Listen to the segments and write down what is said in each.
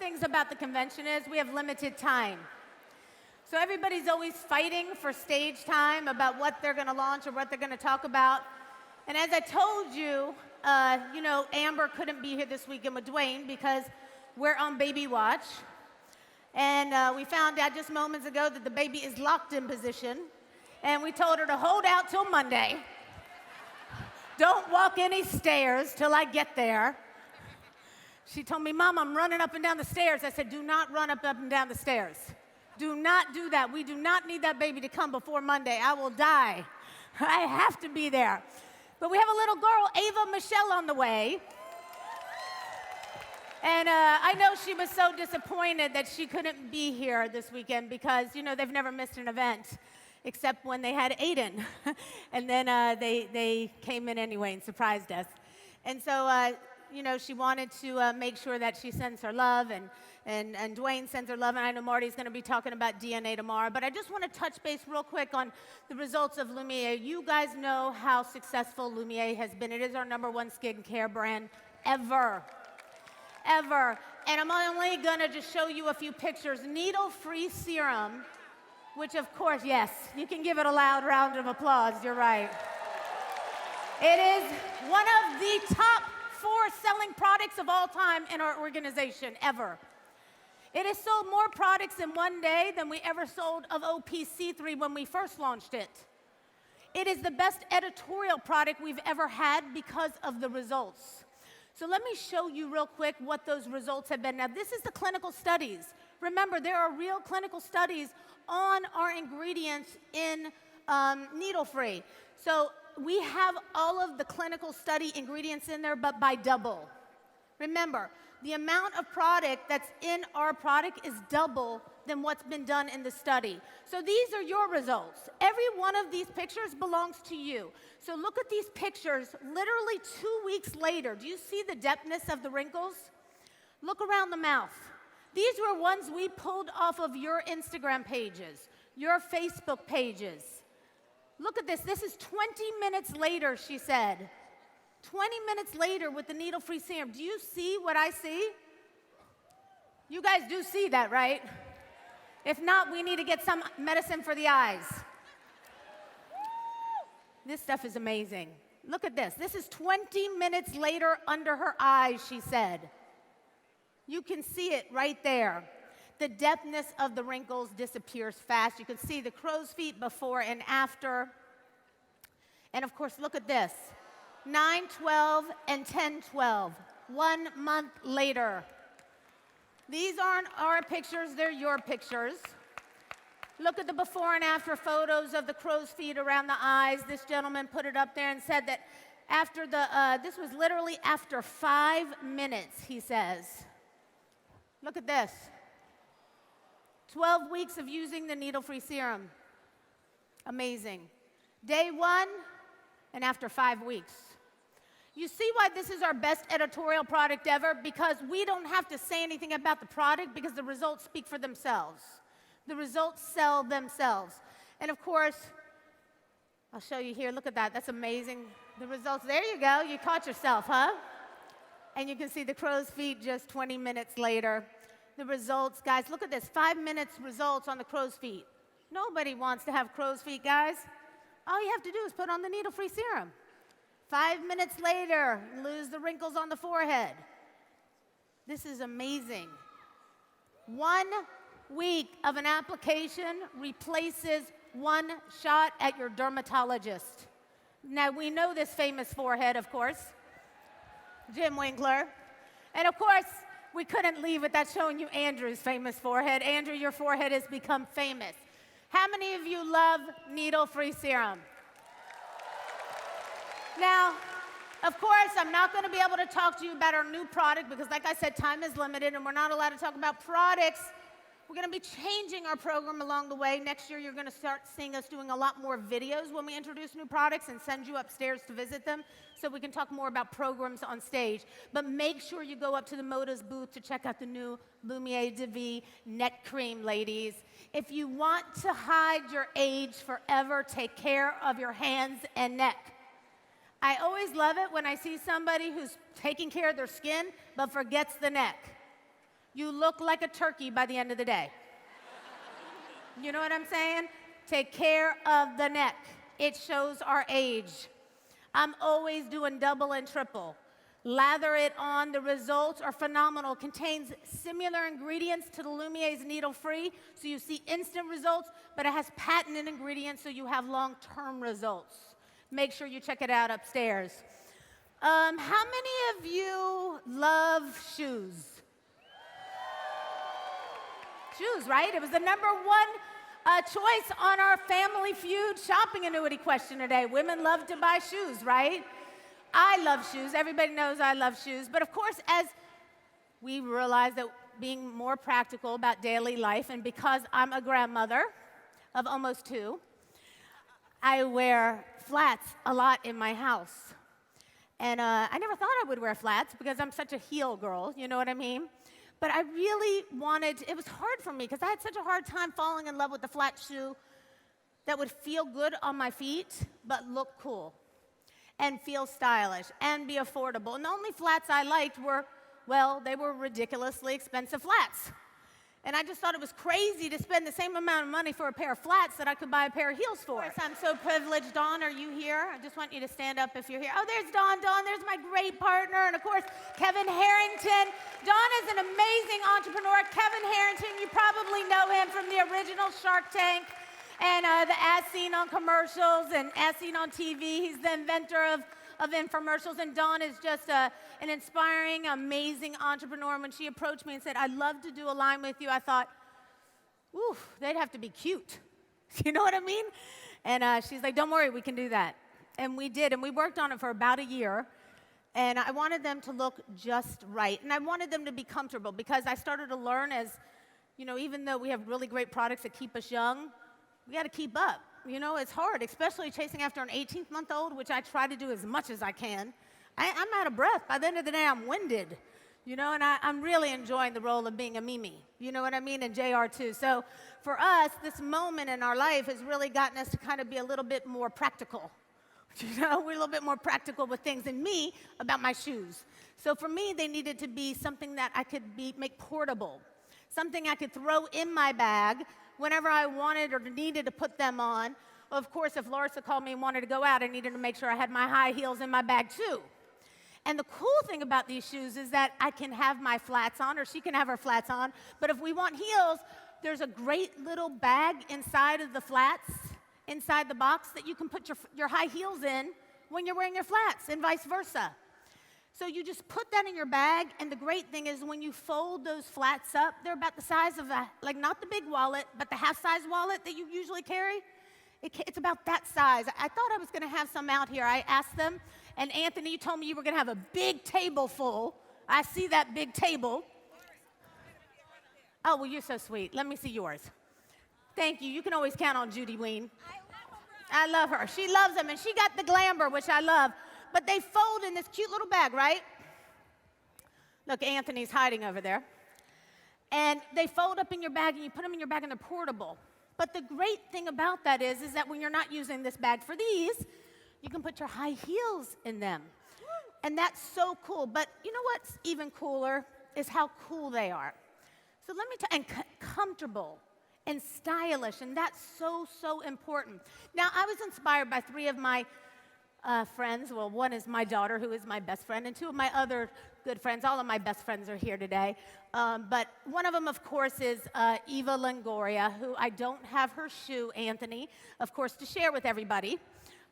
things about the convention is we have limited time. So everybody's always fighting for stage time about what they're going to launch or what they're going to talk about. And as I told you, Amber couldn't be here this weekend with Dwayne because we're on baby watch. And we found out just moments ago that the baby is locked in position. And we told her to hold out till Monday. Don't walk any stairs till I get there. She told me, Mom, I'm running up and down the stairs. I said, do not run up and down the stairs. Do not do that. We do not need that baby to come before Monday. I will die. I have to be there. But we have a little girl, Ava Michelle, on the way. And I know she was so disappointed that she couldn't be here this weekend because, they've never missed an event except when they had Aiden. And then they came in anyway and surprised us. And so, she wanted to make sure that she sends her love and Dwayne sends her love. And I know Marty's going to be talking about DNA tomorrow. But I just want to touch base real quick on the results of Lumiere. You guys know how successful Lumiere has been. It is our #1 skincare brand ever. And I'm only going to just show you a few pictures. Needle-free serum, which of course, yes, you can give it a loud round of applause. You're right. It is one of the top 4 selling products of all time in our organization, ever. It has sold more products in one day than we ever sold of OPC3 when we first launched it. It is the best editorial product we've ever had because of the results. So let me show you real quick what those results have been. Now, this is the clinical studies. Remember, there are real clinical studies on our ingredients in needle-free. So we have all of the clinical study ingredients in there, but by double. Remember, the amount of product that's in our product is double than what's been done in the study. So these are your results. Every one of these pictures belongs to you. So look at these pictures literally 2 weeks later. Do you see the depthness of the wrinkles? Look around the mouth. These were ones we pulled off of your Instagram pages, your Facebook pages. Look at this. This is 20 minutes later, she said. 20 minutes later with the needle-free serum. Do you see what I see? You guys do see that, right? If not, we need to get some medicine for the eyes. This stuff is amazing. Look at this. This is 20 minutes later under her eyes, she said. You can see it right there. The depthness of the wrinkles disappears fast. You can see the crow's feet before and after. And of course, look at this. 9/12 and 10/12, 1 month later. These aren't our pictures, they're your pictures. Look at the before and after photos of the crow's feet around the eyes. This gentleman put it up there and said that after this was literally after 5 minutes, he says. Look at this. 12 weeks of using the needle-free serum. Amazing. Day 1 and after 5 weeks. You see why this is our best editorial product ever? Because we don't have to say anything about the product because the results speak for themselves. The results sell themselves. And of course, I'll show you here. Look at that. That's amazing. The results. There you go. You caught yourself, huh? And you can see the crow's feet just 20 minutes later. The results, guys, look at this. 5 minutes results on the crow's feet. Nobody wants to have crow's feet, guys. All you have to do is put on the needle-free serum. 5 minutes later, lose the wrinkles on the forehead. This is amazing. 1 week of an application replaces 1 shot at your dermatologist. Now, we know this famous forehead, of course, Jim Winkler. And of course, we couldn't leave without showing you Andrew's famous forehead. Andrew, your forehead has become famous. How many of you love needle-free serum? Now, of course, I'm not going to be able to talk to you about our new product because, like I said, time is limited and we're not allowed to talk about products. We're going to be changing our program along the way. Next year, you're going to start seeing us doing a lot more videos when we introduce new products and send you upstairs to visit them so we can talk more about programs on stage. But make sure you go up to the Moda's booth to check out the new Lumiere de Vie neck cream, ladies. If you want to hide your age forever, take care of your hands and neck. I always love it when I see somebody who's taking care of their skin but forgets the neck. you look like a turkey by the end of the day. You know what I'm saying? Take care of the neck. It shows our age. I'm always doing double and triple. Lather it on. The results are phenomenal. Contains similar ingredients to the Lumiere's needle-free, so you see instant results, but it has patented ingredients so you have long-term results. Make sure you check it out upstairs. How many of you love shoes? Shoes, right? It was the number one choice on our Family Feud shopping annuity question today. Women love to buy shoes, right? I love shoes. Everybody knows I love shoes. But of course, as we realize that being more practical about daily life, and because I'm a grandmother of almost 2, I wear flats a lot in my house. And I never thought I would wear flats because I'm such a heel girl, you know what I mean? But I really wanted, it was hard for me because I had such a hard time falling in love with the flat shoe that would feel good on my feet, but look cool and feel stylish and be affordable. And the only flats I liked were, well, they were ridiculously expensive flats. And I just thought it was crazy to spend the same amount of money for a pair of flats that I could buy a pair of heels for. I'm so privileged. Dawn, are you here? I just want you to stand up if you're here. Oh, there's Dawn. Dawn, there's my great partner. And of course, Kevin Harrington. Dawn is an amazing entrepreneur. Kevin Harrington, you probably know him from the original Shark Tank and the As Seen on commercials and As Seen on TV. He's the inventor of infomercials, and Dawn is just an inspiring, amazing entrepreneur. And when she approached me and said, I'd love to do a line with you, I thought, ooh, they'd have to be cute. You know what I mean? And she's like, don't worry, we can do that. And we did, and we worked on it for about a year, and I wanted them to look just right. And I wanted them to be comfortable because I started to learn as, you know, even though we have really great products that keep us young, we got to keep up. You know, it's hard, especially chasing after an 18-month-old, which I try to do as much as I can. I'm out of breath. By the end of the day, I'm winded, you know, and I'm really enjoying the role of being a Mimi, you know what I mean, and JR too. So for us, this moment in our life has really gotten us to kind of be a little bit more practical. You know, we're a little bit more practical with things, and me about my shoes. So for me, they needed to be something that I could make portable, something I could throw in my bag whenever I wanted or needed to put them on. Of course, if Larsa called me and wanted to go out, I needed to make sure I had my high heels in my bag too. And the cool thing about these shoes is that I can have my flats on, or she can have her flats on, but if we want heels, there's a great little bag inside of the flats, inside the box, that you can put your high heels in when you're wearing your flats, and vice versa. So you just put that in your bag, and the great thing is when you fold those flats up, they're about the size of like not the big wallet, but the half-size wallet that you usually carry. It's about that size. I thought I was going to have some out here. I asked them, and Anthony, you told me you were going to have a big table full. I see that big table. Oh, well, you're so sweet. Let me see yours. Thank you. You can always count on Judy Ween. I love her. She loves them, and she got the glamour, which I love. But they fold in this cute little bag, right? Look, Anthony's hiding over there. And they fold up in your bag, and you put them in your bag, and they're portable. But the great thing about that is that when you're not using this bag for these, you can put your high heels in them. And that's so cool. But you know what's even cooler is how cool they are. So let me tell you, and comfortable and stylish, and that's so, so important. Now, I was inspired by 3 of my friends. Well, one is my daughter, who is my best friend, and 2 of my other good friends. All of my best friends are here today. But one of them, of course, is Eva Longoria, who I don't have her shoe, Anthony, of course, to share with everybody.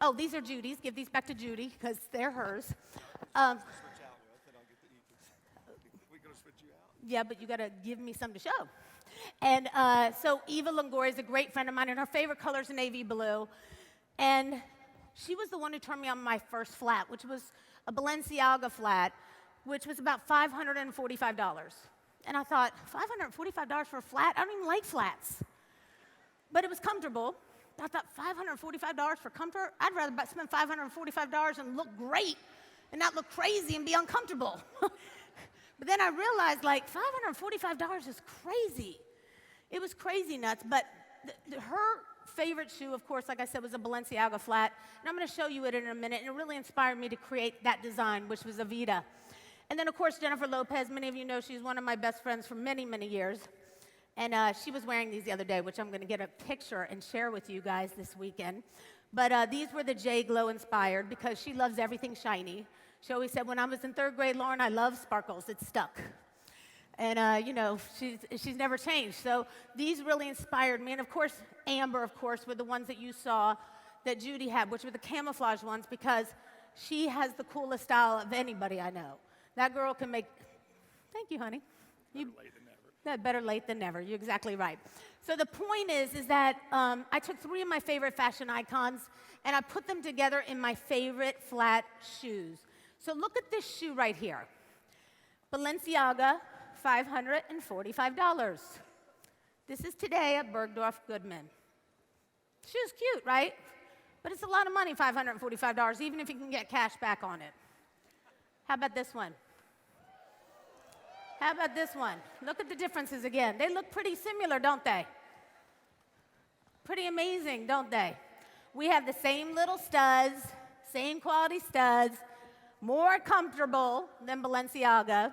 Oh, these are Judy's. Give these back to Judy, because they're hers. Yeah, but you got to give me some to show. And so Eva Longoria is a great friend of mine, and her favorite color is navy blue. And she was the one who turned me on my first flat, which was a Balenciaga flat, which was about $545. And I thought, $545 for a flat? I don't even like flats. But it was comfortable. I thought, $545 for comfort? I'd rather spend $545 and look great and not look crazy and be uncomfortable. But then I realized, like, $545 is crazy. It was crazy nuts. But her favorite shoe, of course, like I said, was a Balenciaga flat. And I'm going to show you it in a minute. And it really inspired me to create that design, which was Avita. And then, of course, Jennifer Lopez. Many of you know she's one of my best friends for many, many years. And she was wearing these the other day, which I'm going to get a picture and share with you guys this weekend. But these were the J-Glow inspired because she loves everything shiny. She always said, when I was in 3rd grade, Loren, I love sparkles. It's stuck. And, you know, she's never changed. So these really inspired me. And, of course, amber, of course, were the ones that you saw that Judy had, which were the camouflage ones because she has the coolest style of anybody I know. That girl can make, thank you, honey. Better late than never. That better late than never. You're exactly right. So the point is that I took 3 of my favorite fashion icons and I put them together in my favorite flat shoes. So look at this shoe right here. Balenciaga, $545. This is today at Bergdorf Goodman. Shoe's cute, right? But it's a lot of money, $545, even if you can get cash back on it. How about this one? How about this one? Look at the differences again. They look pretty similar, don't they? Pretty amazing, don't they? We have the same little studs, same quality studs, more comfortable than Balenciaga.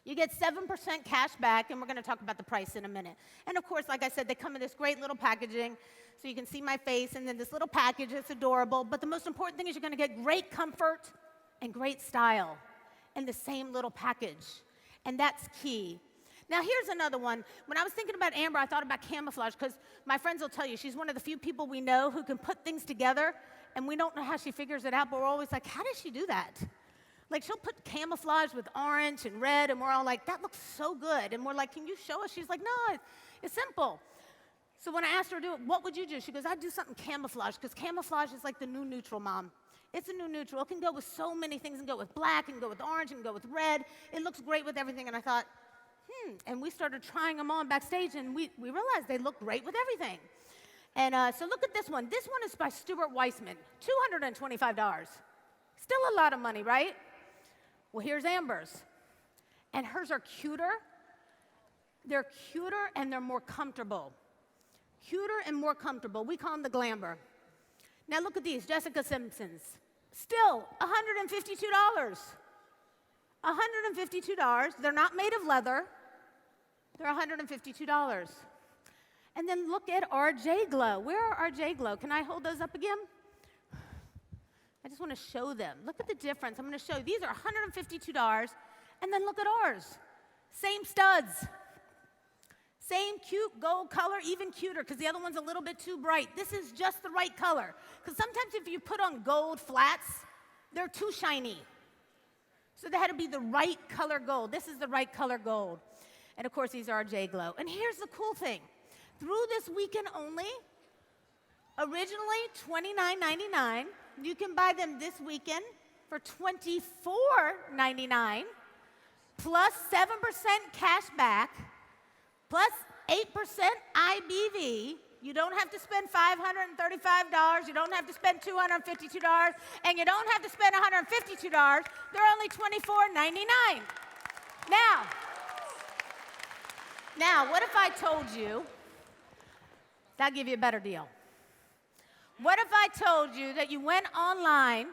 You get 7% cash back, and we're going to talk about the price in a minute. And of course, like I said, they come in this great little packaging, so you can see my face, and then this little package, it's adorable. But the most important thing is you're going to get great comfort and great style in the same little package. And that's key. Now, here's another one. When I was thinking about Amber, I thought about camouflage, because my friends will tell you she's one of the few people we know who can put things together, and we don't know how she figures it out, but we're always like, how does she do that? Like, she'll put camouflage with orange and red, and we're all like, that looks so good. And we're like, can you show us? She's like, no, it's simple. So when I asked her to do it, what would you do? She goes, I'd do something camouflage, because camouflage is like the new neutral, Mom. It's a new neutral. It can go with so many things. It can go with black, it can go with orange, it can go with red. It looks great with everything. And I thought, And we started trying them on backstage, and we realized they look great with everything. And so look at this one. This one is by Stuart Weitzman, $225. Still a lot of money, right? Well, here's Amber's. And hers are cuter. They're cuter, and they're more comfortable. Cuter and more comfortable. We call them the Glamber. Now look at these, Jessica Simpson's. Still, $152. $152. They're not made of leather. They're $152. And then look at our J-Glow. Where are our J-Glow? Can I hold those up again? I just want to show them. Look at the difference. I'm going to show you. These are $152. And then look at ours. Same studs. Same cute gold color, even cuter, because the other one's a little bit too bright. This is just the right color. Because sometimes if you put on gold flats, they're too shiny. So they had to be the right color gold. This is the right color gold. And of course, these are our J-Glow. And here's the cool thing. Through this weekend only, originally $29.99, you can buy them this weekend for $24.99, plus 7% cash back, plus 8% IBV. You don't have to spend $535. You don't have to spend $252. And you don't have to spend $152. They're only $24.99. Now, what if I told you, that'd give you a better deal. What if I told you that you went online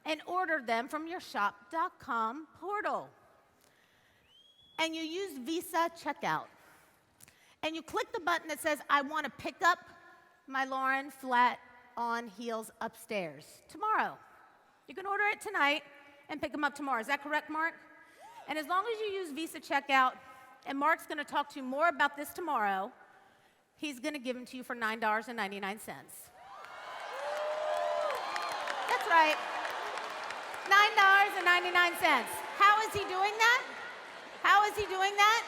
and ordered them from your shop.com portal, and you use Visa checkout, and you click the button that says, I want to pick up my Loren flat on heels upstairs tomorrow. You can order it tonight and pick them up tomorrow. Is that correct, Mark? And as long as you use Visa checkout, and Mark's going to talk to you more about this tomorrow, he's going to give them to you for $9.99. That's right. $9.99. How is he doing that? How is he doing that?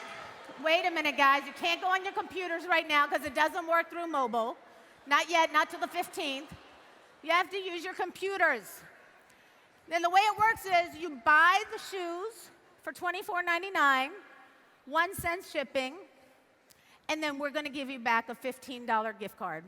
Wait a minute, guys. You can't go on your computers right now because it doesn't work through mobile. Not yet, not till the 15th. You have to use your computers. Then the way it works is you buy the shoes for $24.99, 1 cent shipping, and then we're going to give you back a $15 gift card.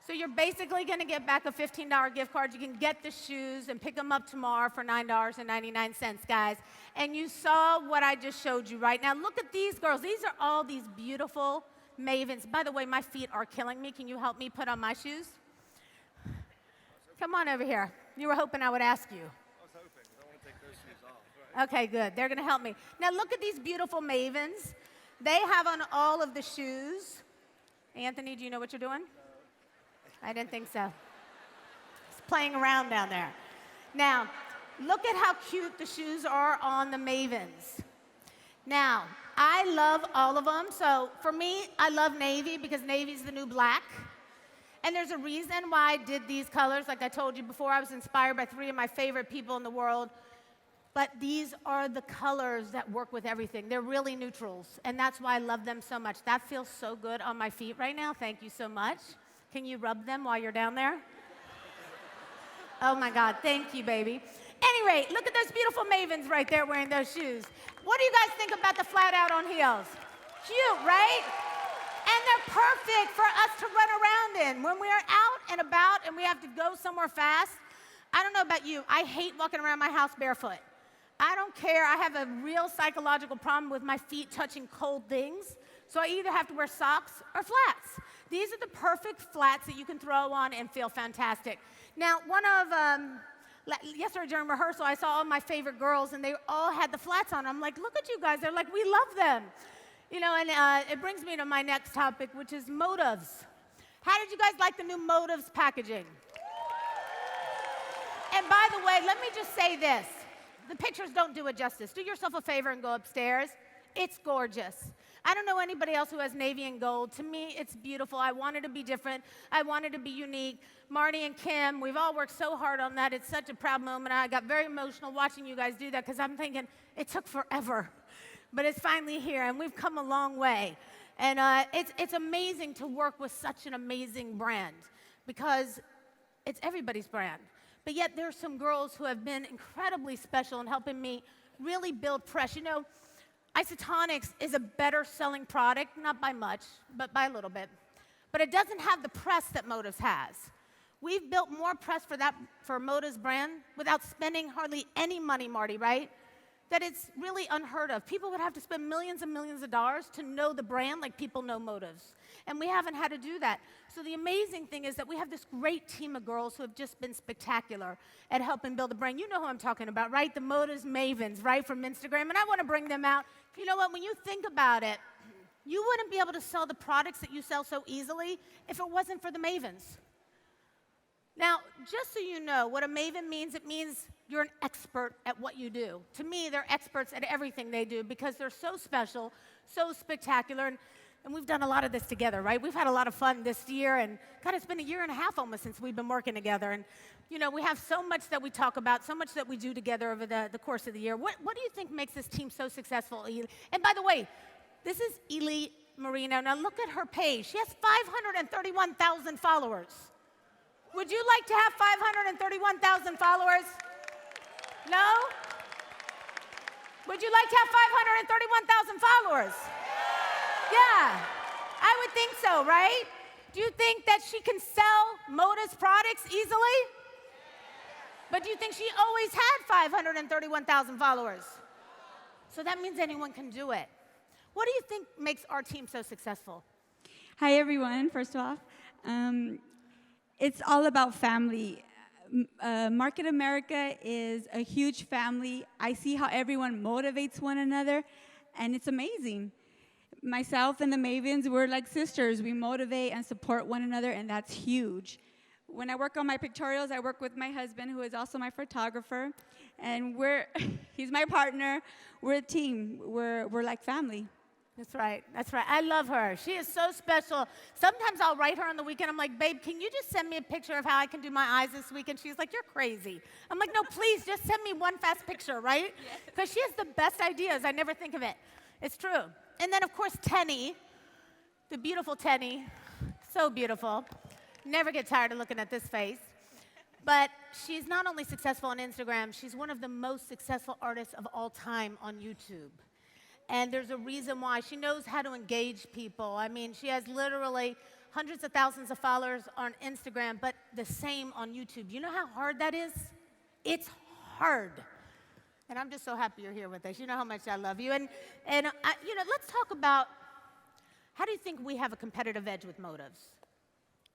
So you're basically going to get back a $15 gift card. You can get the shoes and pick them up tomorrow for $9.99, guys. And you saw what I just showed you right now. Look at these girls. These are all these beautiful Mavens. By the way, my feet are killing me. Can you help me put on my shoes? Come on over here. You were hoping I would ask you. I was hoping, because I want to take those shoes off. Okay, good. They're going to help me. Now look at these beautiful Mavens. They have on all of the shoes. Anthony, do you know what you're doing? I didn't think so. He's playing around down there. Now, look at how cute the shoes are on the Mavens. Now, I love all of them. So for me, I love navy because navy's the new black. And there's a reason why I did these colors. Like I told you before, I was inspired by 3 of my favorite people in the world. But these are the colors that work with everything. They're really neutrals, and that's why I love them so much. That feels so good on my feet right now. Thank you so much. Can you rub them while you're down there? Oh my God, thank you, baby. Anyway, look at those beautiful Mavens right there wearing those shoes. What do you guys think about the Flatout on heels? Cute, right? And they're perfect for us to run around in. When we are out and about and we have to go somewhere fast, I don't know about you, I hate walking around my house barefoot. I don't care. I have a real psychological problem with my feet touching cold things. So I either have to wear socks or flats. These are the perfect flats that you can throw on and feel fantastic. Now, yesterday during rehearsal, I saw all my favorite girls, and they all had the flats on. I'm like, look at you guys. They're like, we love them. You know, and it brings me to my next topic, which is motives. How did you guys like the new motives packaging? And by the way, let me just say this. The pictures don't do it justice. Do yourself a favor and go upstairs. It's gorgeous. I don't know anybody else who has navy and gold. To me, it's beautiful. I wanted to be different. I wanted to be unique. Marty and Kim, we've all worked so hard on that. It's such a proud moment. I got very emotional watching you guys do that because I'm thinking, it took forever. But it's finally here, and we've come a long way. And it's amazing to work with such an amazing brand because it's everybody's brand. But yet there's some girls who have been incredibly special in helping me really build press. You know, Isotonics is a better selling product, not by much, but by a little bit. But it doesn't have the press that Motives has. We've built more press for Motives brand without spending hardly any money, Marty, right? That it's really unheard of. People would have to spend millions and millions of dollars to know the brand like people know Motives. And we haven't had to do that. So the amazing thing is that we have this great team of girls who have just been spectacular at helping build the brand. You know who I'm talking about, right? The Motives Mavens, right, from Instagram. And I want to bring them out. You know what? When you think about it, you wouldn't be able to sell the products that you sell so easily if it wasn't for the Mavens. Now, just so you know, what a Maven means, it means you're an expert at what you do. To me, they're experts at everything they do because they're so special, so spectacular, and we've done a lot of this together, right? We've had a lot of fun this year, and God, it's been a year and a half almost since we've been working together. And, you know, we have so much that we talk about, so much that we do together over the course of the year. What do you think makes this team so successful? And by the way, this is Ely Marino. Now look at her page. She has 531,000 followers. Would you like to have 531,000 followers? No? Would you like to have 531,000 followers? Yeah, I would think so, right? Do you think that she can sell Motives products easily? But do you think she always had 531,000 followers? So that means anyone can do it. What do you think makes our team so successful? Hi, everyone, first off. It's all about family. Market America is a huge family. I see how everyone motivates one another, and it's amazing. Myself and the Mavens, we're like sisters. We motivate and support one another, and that's huge. When I work on my pictorials, I work with my husband, who is also my photographer, and he's my partner. We're a team. We're like family. That's right. That's right. I love her. She is so special. Sometimes I'll write her on the weekend. I'm like, babe, can you just send me a picture of how I can do my eyes this weekend? She's like, you're crazy. I'm like, no, please, just send me one fast picture, right? Because she has the best ideas. I never think of it. It's true. And then, of course, Tenny, the beautiful Tenny. So beautiful. Never get tired of looking at this face. But she's not only successful on Instagram, she's one of the most successful artists of all time on YouTube. And there's a reason why. She knows how to engage people. I mean, she has literally hundreds of thousands of followers on Instagram, but the same on YouTube. You know how hard that is? It's hard. And I'm just so happy you're here with us. You know how much I love you. And you know, let's talk about, how do you think we have a competitive edge with Motives?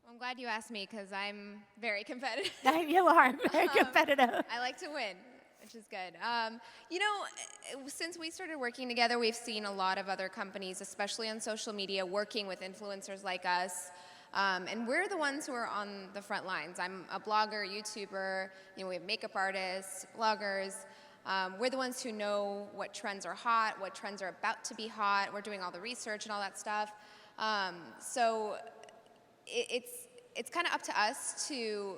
Well, I'm glad you asked me because I'm very competitive. You are very competitive. I like to win. which is good. You know, since we started working together, we've seen a lot of other companies, especially on social media, working with influencers like us. And we're the ones who are on the front lines. I'm a blogger, YouTuber, you know, we have makeup artists, bloggers. We're the ones who know what trends are hot, what trends are about to be hot. We're doing all the research and all that stuff. So it's kind of up to us to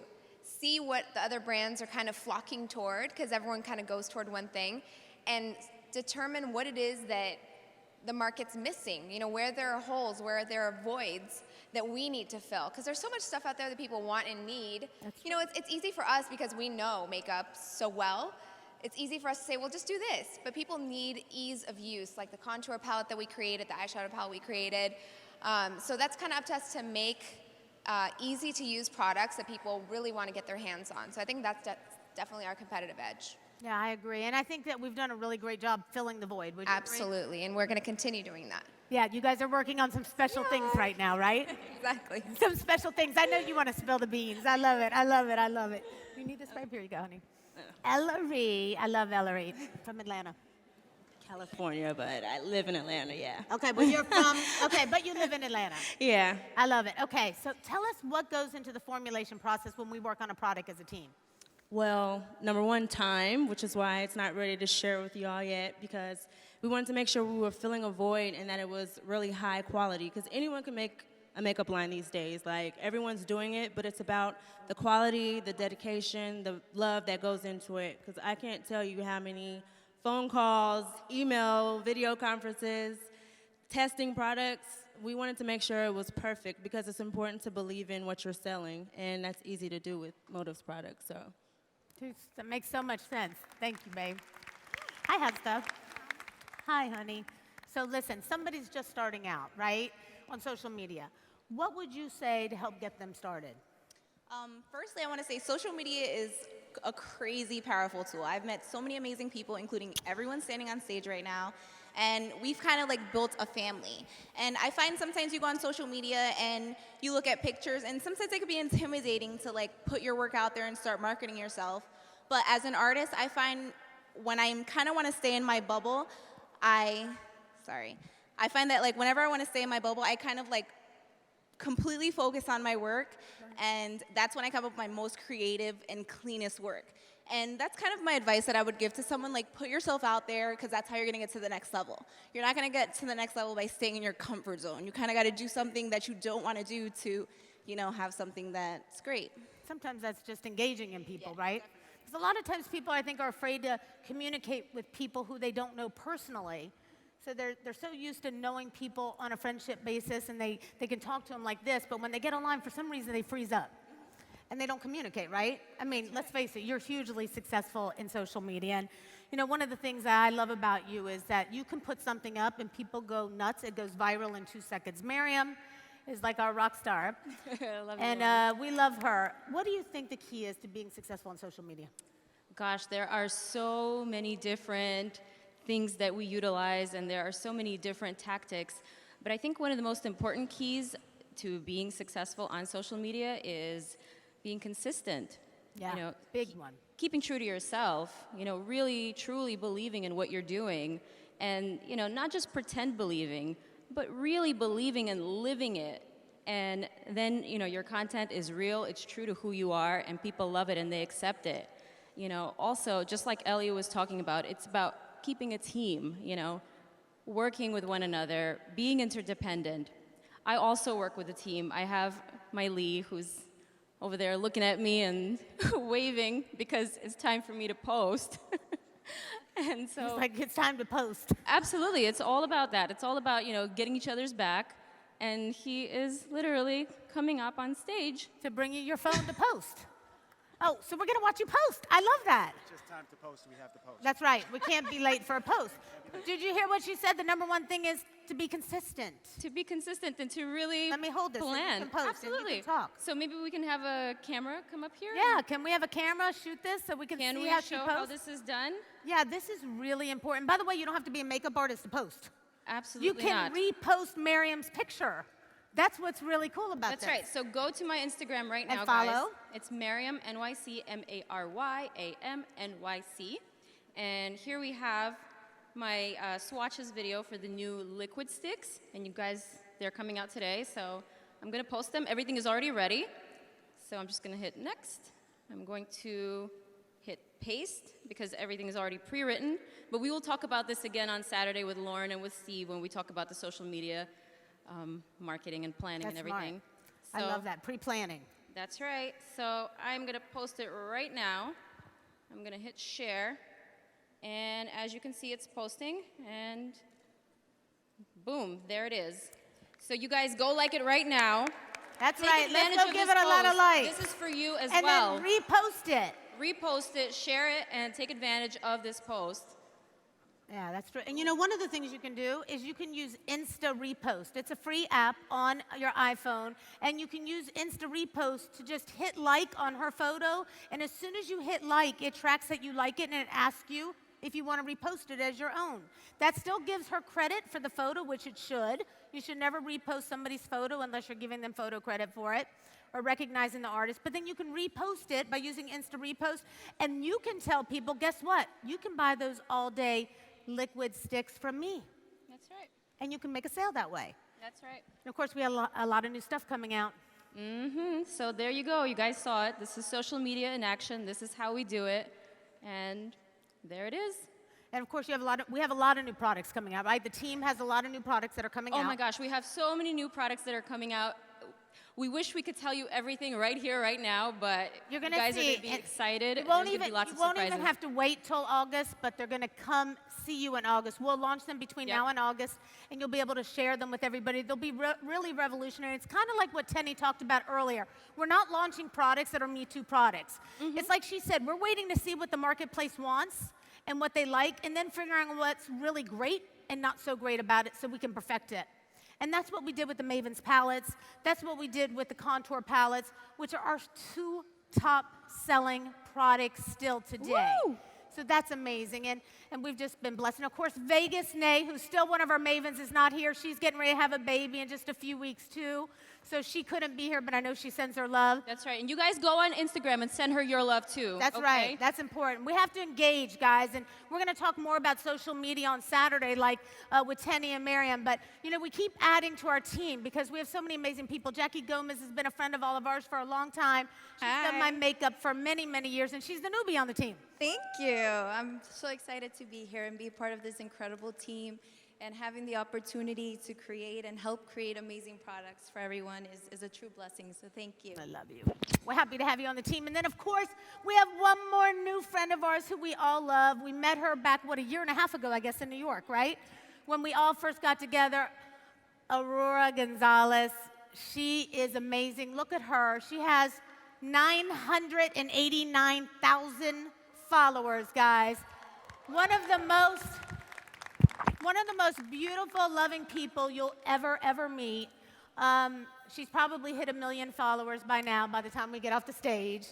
see what the other brands are kind of flocking toward, because everyone kind of goes toward one thing, and determine what it is that the market's missing, you know, where there are holes, where there are voids that we need to fill. Because there's so much stuff out there that people want and need. You know, it's easy for us because we know makeup so well. It's easy for us to say, well, just do this. But people need ease of use, like the contour palette that we created, the eyeshadow palette we created. So that's kind of up to us to make easy to use products that people really want to get their hands on. So I think that's definitely our competitive edge. Yeah, I agree. And I think that we've done a really great job filling the void. Would you agree? Absolutely, and we're going to continue doing that. Yeah, you guys are working on some special things right now, right? Exactly. Some special things. I know you want to spill the beans. I love it. I love it. I love it. You need this right here. You go, honey. Ellery. I love Ellery from Atlanta. California, but I live in Atlanta, yeah. Okay, but you're from, okay, but you live in Atlanta. Yeah. I love it. Okay, so tell us what goes into the formulation process when we work on a product as a team. Well, number one, time, which is why it's not ready to share with y'all yet, because we wanted to make sure we were filling a void and that it was really high quality, because anyone can make a makeup line these days. Like, everyone's doing it, but it's about the quality, the dedication, the love that goes into it, because I can't tell you how many phone calls, email, video conferences, testing products. We wanted to make sure it was perfect because it's important to believe in what you're selling, and that's easy to do with Motives products. So, That makes so much sense. Thank you, babe. Hi, hot stuff. Hi, honey. So listen, somebody's just starting out, right, on social media. What would you say to help get them started? Firstly, I want to say social media is a crazy powerful tool. I've met so many amazing people, including everyone standing on stage right now, and we've kind of like built a family. And I find sometimes you go on social media and you look at pictures, and sometimes it could be intimidating to like put your work out there and start marketing yourself. But as an artist, I find when I kind of want to stay in my bubble, I find that like whenever I want to stay in my bubble, I kind of like completely focus on my work, and that's when I come up with my most creative and cleanest work. And that's kind of my advice that I would give to someone, like put yourself out there, because that's how you're gonna get to the next level. You're not gonna get to the next level by staying in your comfort zone. You kind of gotta do something that you don't wanna do to, you know, have something that's great. Sometimes that's just engaging in people, right? Because a lot of times people, I think, are afraid to communicate with people who they don't know personally. So they're so used to knowing people on a friendship basis, and they can talk to them like this, but when they get online, for some reason, they freeze up. And they don't communicate, right? I mean, let's face it, you're hugely successful in social media. And, you know, one of the things that I love about you is that you can put something up and people go nuts. It goes viral in 2 seconds. Miriam is like our rock star. Love And we love her. What do you think the key is to being successful on social media? Gosh, there are so many different things that we utilize, and there are so many different tactics. But I think one of the most important keys to being successful on social media is being consistent. Yeah, you know, big one. Keeping true to yourself, you know, really truly believing in what you're doing, and, you know, not just pretend believing, but really believing and living it. And then, you know, your content is real, it's true to who you are, and people love it and they accept it. You know, also, just like Ellie was talking about, it's about keeping a team, you know, working with one another, being interdependent. I also work with a team. I have my Lee, who's over there looking at me and waving because it's time for me to post. And so, It's like it's time to post. absolutely, it's all about that. It's all about, you know, getting each other's back. And he is literally coming up on stage. To bring you your phone to post. Oh, so we're going to watch you post. I love that. It's just time to post, we have to post. That's right. We can't be late for a post. Did you hear what she said? The number one thing is to be consistent. To be consistent and to really Let me hold this so you plan. can post and you Absolutely. can talk. So maybe we can have a camera come up here. Yeah, can we have a camera shoot this so we can Can see we how she show posts? how this is done? Yeah, this is really important. By the way, you don't have to be a makeup artist to post. Absolutely You can not. repost Miriam's picture. That's what's really cool about That's this. right. So go to my Instagram right And now, follow. guys. It's Maryam NYC, MaryamNYC. And here we have my swatches video for the new liquid sticks. And you guys, they're coming out today, so I'm gonna post them. Everything is already ready. So I'm just gonna hit next. I'm going to hit paste because everything is already pre-written. But we will talk about this again on Saturday with Loren and with Steve when we talk about the social media marketing and planning and everything. I love that, pre-planning. That's right. So I'm gonna post it right now. I'm gonna hit share. And as you can see, it's posting, and boom, there it is. So you guys go like it right now. That's Take right. Let's advantage go of give this it a lot of post. likes. This is for you as And well. then repost it. Repost it, share it, and take advantage of this post. Yeah, that's true. And you know, one of the things you can do is you can use Insta Repost. It's a free app on your iPhone, and you can use Insta Repost to just hit like on her photo, and as soon as you hit like, it tracks that you like it, and it asks you if you want to repost it as your own. That still gives her credit for the photo, which it should. You should never repost somebody's photo unless you're giving them photo credit for it or recognizing the artist. But then you can repost it by using Insta Repost, and you can tell people, guess what? You can buy those all-day liquid sticks from me. That's right. And you can make a sale that way. That's right. And of course, we have a lot of new stuff coming out. So there you go. You guys saw it. This is social media in action. This is how we do it. And there it is. And of course, we have a lot of new products coming out, right? The team has a lot of new products that are coming out. Oh my gosh, we have so many new products that are coming out. We wish we could tell you everything right here, right now, but You're you gonna guys see, are going to be and excited. You There's won't going to even, be lots you of won't surprises. even have to wait till August, but they're going to come see you in August. We'll launch them between now and August, and you'll be able to share them with everybody. They'll be really revolutionary. It's kind of like what Tenny talked about earlier. We're not launching products that are Me Too products. It's like she said, we're waiting to see what the marketplace wants and what they like, and then figuring out what's really great and not so great about it so we can perfect it. And that's what we did with the Mavens palettes. That's what we did with the Contour palettes, which are our 2 top-selling products still today. Woo! So that's amazing, and we've just been blessed. And of course, Vegas Nay, who's still one of our Mavens, is not here. She's getting ready to have a baby in just a few weeks, too. So she couldn't be here, but I know she sends her love. That's right. And you guys go on Instagram and send her your love, too. That's right. That's important. We have to engage, guys, and we're going to talk more about social media on Saturday, like with Tenny and Miriam. But, you know, we keep adding to our team because we have so many amazing people. Jackie Gomez has been a friend of all of ours for a long time. She's done my makeup for many, many years, and she's the newbie on the team. Thank you. I'm so excited to be here and be part of this incredible team. And having the opportunity to create and help create amazing products for everyone is a true blessing. So thank you. I love you. We're happy to have you on the team. And then, of course, we have one more new friend of ours who we all love. We met her back, a year and a half ago, I guess, in New York, right? When we all first got together. Aurora Gonzalez. She is amazing. Look at her. She has 989,000 followers, guys. One of the most beautiful, loving people you'll ever meet. She's probably hit 1 million followers by now, by the time we get off the stage.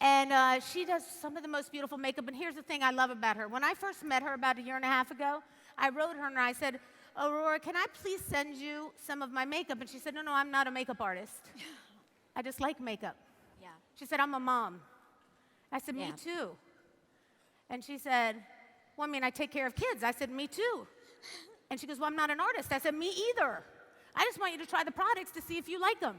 And she does some of the most beautiful makeup. And here's the thing I love about her. When I first met her about 1.5 years ago, I wrote her and I said, Aurora, can I please send you some of my makeup? And she said, no, I'm not a makeup artist. I just like makeup. Yeah. She said, I'm a mom. I said, me too. And she said, well, I mean, I take care of kids. I said, me too. And she goes, well, I'm not an artist. I said, me either. I just want you to try the products to see if you like them.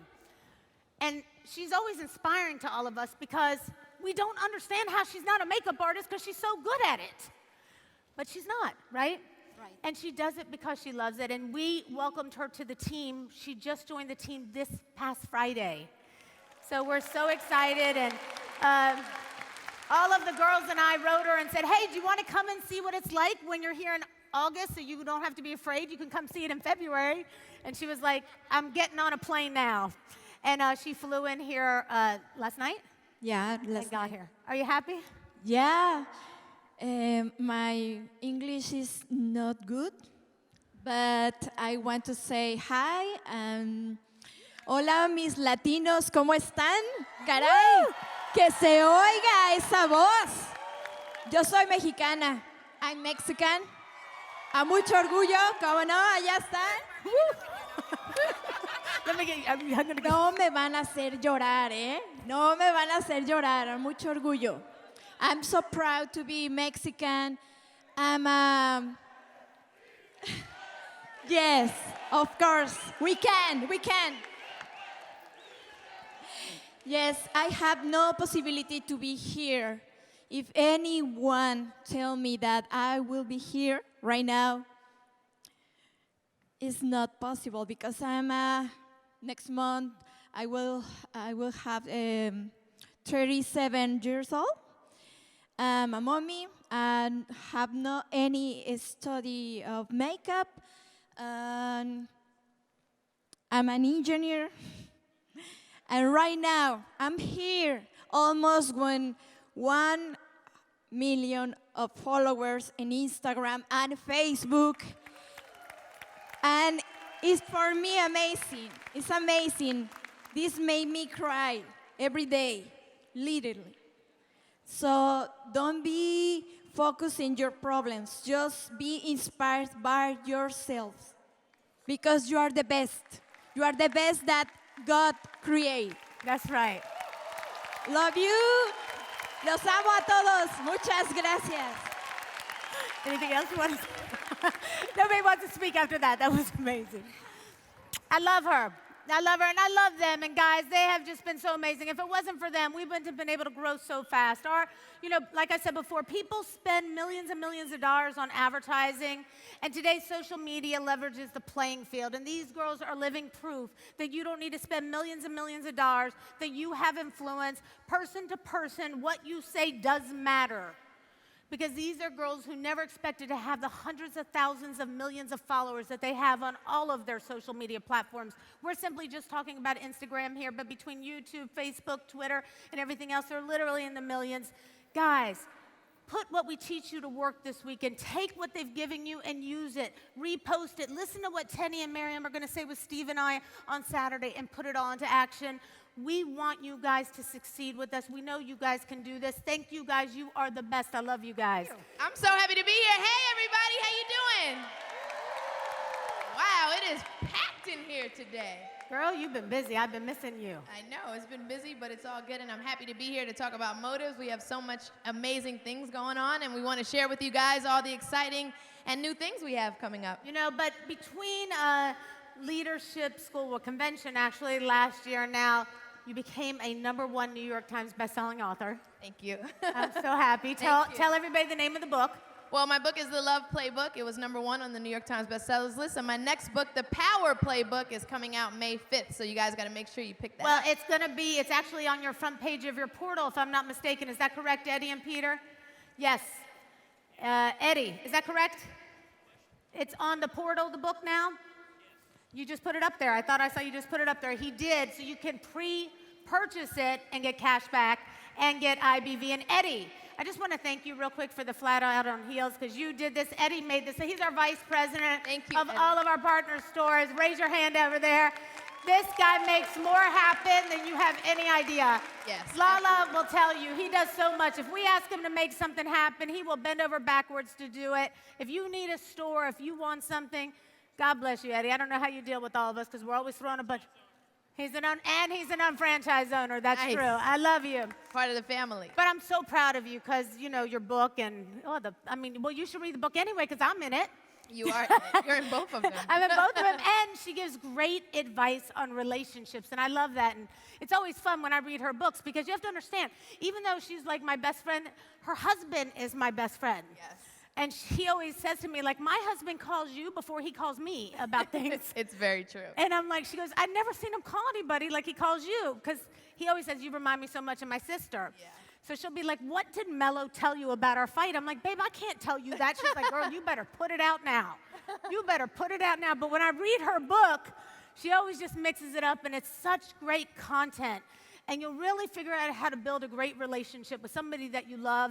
And she's always inspiring to all of us because we don't understand how she's not a makeup artist because she's so good at it. But she's not, right? Right. And she does it because she loves it. And we welcomed her to the team. She just joined the team this past Friday. So we're so excited. And all of the girls and I wrote her and said, hey, do you want to come and see what it's like when you're here in August so you don't have to be afraid? You can come see it in February. And she was like, I'm getting on a plane now. And she flew in here last night? Yeah, And got here. Are you happy? Yeah. My English is not good, but I want to say hi. Hola, mis latinos, ¿cómo están? Caray, que se oiga esa voz. Yo soy mexicana. I'm Mexican. A mucho orgullo, ¿cómo no? Allá están. No me van a hacer llorar, ¿eh? No me van a hacer llorar, a mucho orgullo. I'm so proud to be Mexican. I'm yes, of course, we can. Yes, I have no possibility to be here. If anyone tell me that I will be here right now, it's not possible because next month I will have 37 years old. I'm a mommy and have no any study of makeup. And I'm an engineer. And right now, I'm here, almost 1 million of followers in Instagram and Facebook. And it's for me amazing. It's amazing. This made me cry every day, literally. So don't be focused in your problems. Just be inspired by yourselves. Because you are the best. You are the best that God created. That's right. Love you. Los amo a todos. Muchas gracias. Anything else you want to say? Nobody wants to speak after that. That was amazing. I love her. I love her, and I love them. And guys, they have just been so amazing. If it wasn't for them, we wouldn't have been able to grow so fast. Like I said before, people spend millions and millions of dollars on advertising, and today social media leverages the playing field. And these girls are living proof that you don't need to spend millions and millions of dollars, that you have influence, person to person. What you say does matter. Because these are girls who never expected to have the hundreds of thousands of millions of followers that they have on all of their social media platforms. We're simply just talking about Instagram here, but between YouTube, Facebook, Twitter, and everything else, they're literally in the millions. Guys, put what we teach you to work this weekend. Take what they've given you and use it. Repost it. Listen to what Tenny and Miriam are going to say with Steve and I on Saturday and put it all into action. We want you guys to succeed with us. We know you guys can do this. Thank you guys. You are the best. I love you guys. I'm so happy to be here. Hey, everybody. How you doing? Wow, it is packed in here today. Girl, you've been busy. I've been missing you. I know. It's been busy, but it's all good, and I'm happy to be here to talk about motives. We have so much amazing things going on, and we want to share with you guys all the exciting and new things we have coming up. But between Leadership School, convention actually last year now, you became a #1 New York Times bestselling author. Thank you. I'm so happy. Tell everybody the name of the book. Well, my book is The Love Playbook. It was #1 on the New York Times bestsellers list. And my next book, The Power Playbook, is coming out May 5th. So you guys got to make sure you pick that up. It's actually on your front page of your portal, if I'm not mistaken. Is that correct, Eddie and Peter? Yes. Eddie, is that correct? It's on the portal, the book now? You just put it up there. I thought I saw you just put it up there. He did, so you can pre-purchase it and get cash back and get IBV. And Eddie, I just want to thank you real quick for the Flatout on Heels because you did this. Eddie made this. He's our vice president of all of our partner stores. Raise your hand over there. This guy makes more happen than you have any idea. Yes. LaLa will tell you, he does so much. If we ask him to make something happen, he will bend over backwards to do it. If you need a store, if you want something, God bless you, Eddie. I don't know how you deal with all of us because we're always throwing a bunch. He's an unfranchised owner. That's nice. true. I love you. Part of the family. But I'm so proud of you because, your book and, you should read the book anyway because I'm in it. You are in it. You're in both of them. I'm in both of them. And she gives great advice on relationships. And I love that. And it's always fun when I read her books because you have to understand, even though she's like my best friend, her husband is my best friend. Yes. And she always says to me, like, my husband calls you before he calls me about things. It's very true. And I'm like, she goes, I've never seen him call anybody like he calls you. Because he always says, you remind me so much of my sister. Yeah. So she'll be like, what did Mello tell you about our fight? I'm like, babe, I can't tell you that. She's like, girl, you better put it out now. You better put it out now. But when I read her book, she always just mixes it up, and it's such great content. And you'll really figure out how to build a great relationship with somebody that you love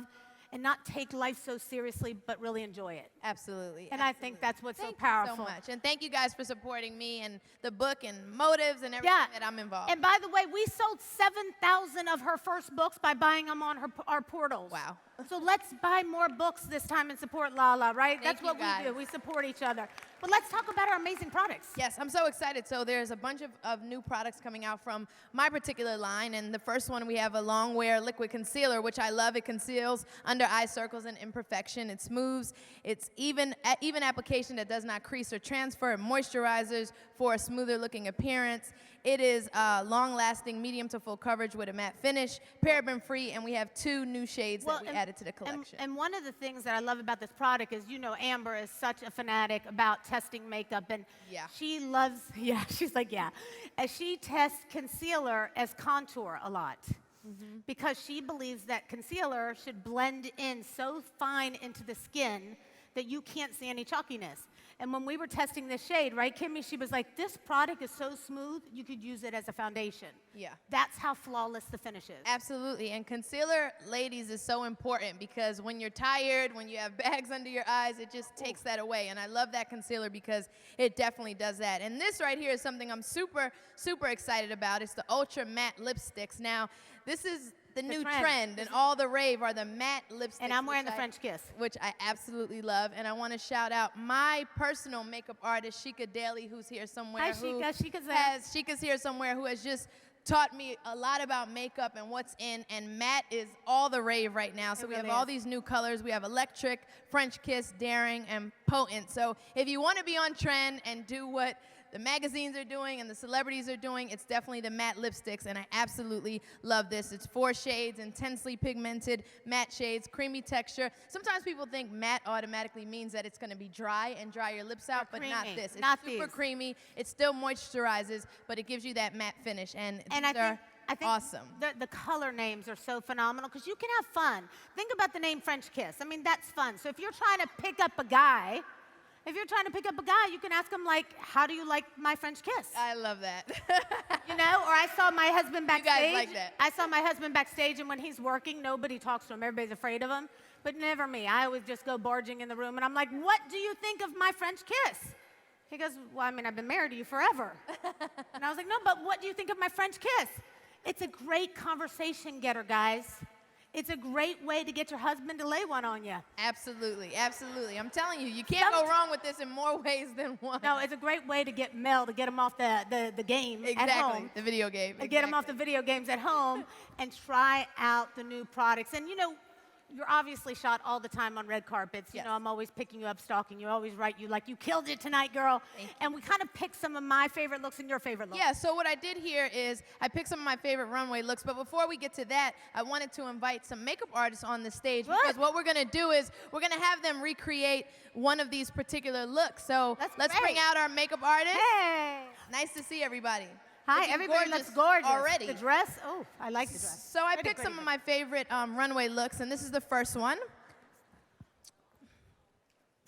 and not take life so seriously, but really enjoy it. Absolutely. And I think that's what's thank so powerful. Thank you so much. And thank you guys for supporting me and the book and motives and everything that I'm involved. And by the way, we sold 7,000 of her first books by buying them on our portals. Wow. So let's buy more books this time and support LaLa, right? Thank That's what you guys. we do. We support each other. But let's talk about our amazing products. Yes, I'm so excited. So there's a bunch of new products coming out from my particular line. And the first one, we have a long wear liquid concealer, which I love. It conceals under eye circles and imperfection. It smooths. It's even application that does not crease or transfer. It moisturizes for a smoother looking appearance. It is long-lasting, medium to full coverage with a matte finish, paraben-free, and we have 2 new shades that we added to the collection. And one of the things that I love about this product is, Amber is such a fanatic about testing makeup, and she loves, she's like, as she tests concealer as contour a lot. Because she believes that concealer should blend in so fine into the skin that you can't see any chalkiness. And when we were testing this shade, right, Kimmy, she was like, this product is so smooth, you could use it as a foundation. Yeah. That's how flawless the finish is. Absolutely. And concealer, ladies, is so important because when you're tired, when you have bags under your eyes, it just takes that away. And I love that concealer because it definitely does that. And this right here is something I'm super, super excited about. It's the Ultra Matte Lipsticks. Now, this is the new trend, and all the rave are the matte lipsticks. And I'm wearing the French Kiss. Which I absolutely love. And I want to shout out my personal makeup artist, Sheikah Daly, who's here somewhere. Hi, Sheikah. Sheikah's here somewhere, who has just taught me a lot about makeup and what's in, and matte is all the rave right now. So we have all these new colors. We have electric, French Kiss, daring, and potent. So if you want to be on trend and do what the magazines are doing and the celebrities are doing, it's definitely the matte lipsticks, and I absolutely love this. It's 4 shades, intensely pigmented matte shades, creamy texture. Sometimes people think matte automatically means that it's going to be dry and dry your lips out, but not this. It's super creamy. It still moisturizes, but it gives you that matte finish, and these are awesome. The color names are so phenomenal because you can have fun. Think about the name French Kiss. I mean, that's fun. So if you're trying to pick up a guy, you can ask him, like, how do you like my French kiss? I love that. Or I saw my husband backstage. You guys like that. I saw my husband backstage, and when he's working, nobody talks to him. Everybody's afraid of him. But never me. I always just go barging in the room, and I'm like, what do you think of my French kiss? He goes, well, I mean, I've been married to you forever. And I was like, no, but what do you think of my French kiss? It's a great conversation getter, guys. It's a great way to get your husband to lay one on you. Absolutely, absolutely. I'm telling you, you can't go wrong with this in more ways than one. No, it's a great way to get Mel to get him off the game at home. The video game. Exactly. Get him off the video games at home and try out the new products. And you're obviously shot all the time on red carpets. You know, I'm always picking you up, stalking you, always write you like, you killed it tonight, girl. And we kind of picked some of my favorite looks and your favorite looks. Yeah, so what I did here is I picked some of my favorite runway looks, but before we get to that, I wanted to invite some makeup artists on the stage because what we're going to do is we're going to have them recreate one of these particular looks. So let's bring out our makeup artist. Hey! Nice to see everybody. Hi, everybody looks gorgeous. Already. The dress, oh, I like the dress. So I picked some of my favorite runway looks, and this is the first one.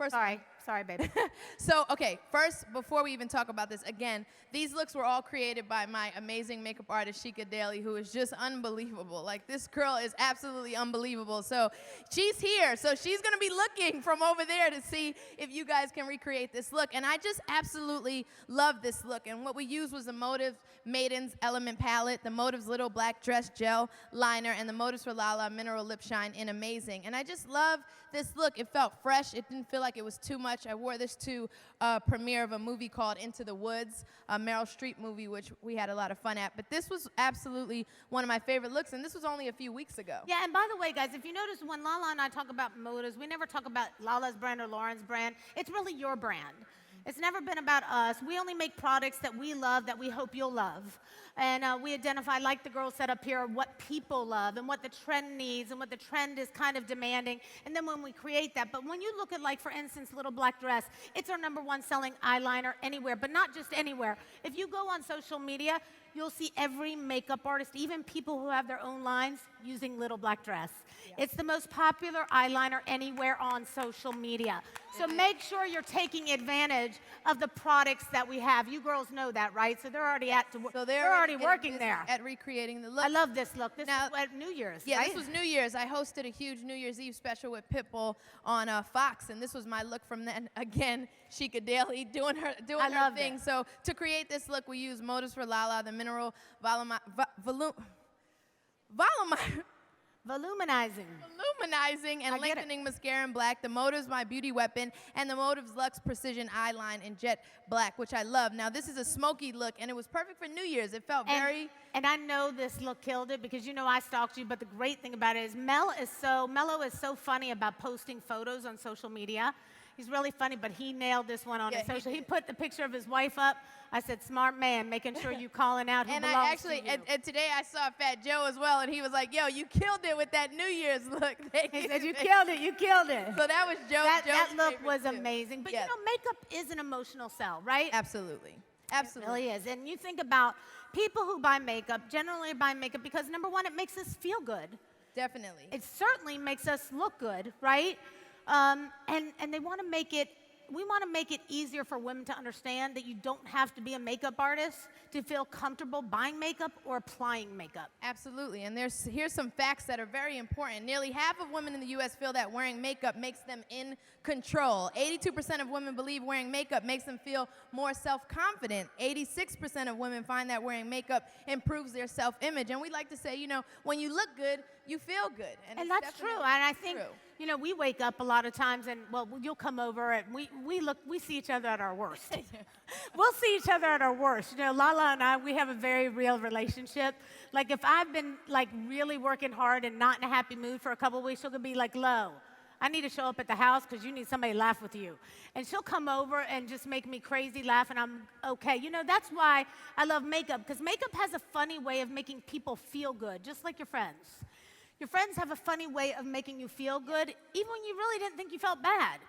Sorry, baby. So, okay, first, before we even talk about this, again, these looks were all created by my amazing makeup artist, Sheikah Daly, who is just unbelievable. Like, this girl is absolutely unbelievable. So, she's here. So, she's going to be looking from over there to see if you guys can recreate this look. And I just absolutely love this look. And what we used was the Motive Mavens Element Palette, the Motive's Little Black Dress Gel Liner, and the Motives for LaLa Mineral Lip Shine in Amazing. And I just love this look. It felt fresh. It didn't feel like it was too much. I wore this to a premiere of a movie called Into the Woods, a Meryl Streep movie, which we had a lot of fun at. But this was absolutely one of my favorite looks, and this was only a few weeks ago. Yeah, and by the way, guys, if you notice, when LaLa and I talk about motives, we never talk about LaLa's brand or Loren's brand. It's really your brand. It's never been about us. We only make products that we love, that we hope you'll love. And we identify, like the girls said up here, what people love and what the trend needs and what the trend is kind of demanding. And then when we create that. But when you look at, like, for instance, Little Black Dress, it's our #1 selling eyeliner anywhere, but not just anywhere. If you go on social media, you'll see every makeup artist, even people who have their own lines, using Little Black Dress. Yeah. It's the most popular eyeliner anywhere on social media. So make sure you're taking advantage of the products that we have. You girls know that, right? So they're already they're already working there. At recreating the look. I love this look. This is at New Year's, Yeah, right? This was New Year's. I hosted a huge New Year's Eve special with Pitbull on Fox, and this was my look from then. Again, Sheikah Daly doing her thing. So to create this look, we used Motives for LaLa, the Mineral Volumizing Voluminizing. Luminizing and I get it. lengthening mascara in black. The Motives My Beauty Weapon, and the Motives Luxe Precision Eyeline in jet black, which I love. Now, this is a smoky look, and it was perfect for New Year's. It felt very... And I know this look killed it because you know I stalked you, but the great thing about it is Mello is so funny about posting photos on social media. He's really funny, but he nailed this one on his social. He put the picture of his wife up. I said, smart man, making sure you calling out who belongs to you. And today I saw Fat Joe as well, and he was like, yo, you killed it with that New Year's look. He said, you killed it, you killed it. So that was Joe's That look was too. amazing. But you know, makeup is an emotional sell, right? Absolutely. Absolutely. It really is. And you think about people who buy makeup, generally buy makeup because, number one, it makes us feel good. Definitely. It certainly makes us look good, right? And they want to make it, we want to make it easier for women to understand that you don't have to be a makeup artist to feel comfortable buying makeup or applying makeup. Absolutely, and here's some facts that are very important. Nearly half of women in the U.S. feel that wearing makeup makes them in control. 82% of women believe wearing makeup makes them feel more self-confident. 86% of women find that wearing makeup improves their self-image. And we like to say, you know, when you look good, you feel good. And that's true, and I think, you know, we wake up a lot of times and, well, you'll come over and we see each other at our worst. We'll see each other at our worst. You know, LaLa and I, we have a very real relationship. Like, if I've been, like, really working hard and not in a happy mood for a couple of weeks, she'll be like, Lo, I need to show up at the house because you need somebody to laugh with you. And she'll come over and just make me crazy laugh, and I'm okay. You know, that's why I love makeup, because makeup has a funny way of making people feel good, just like your friends. Your friends have a funny way of making you feel good, even when you really didn't think you felt bad.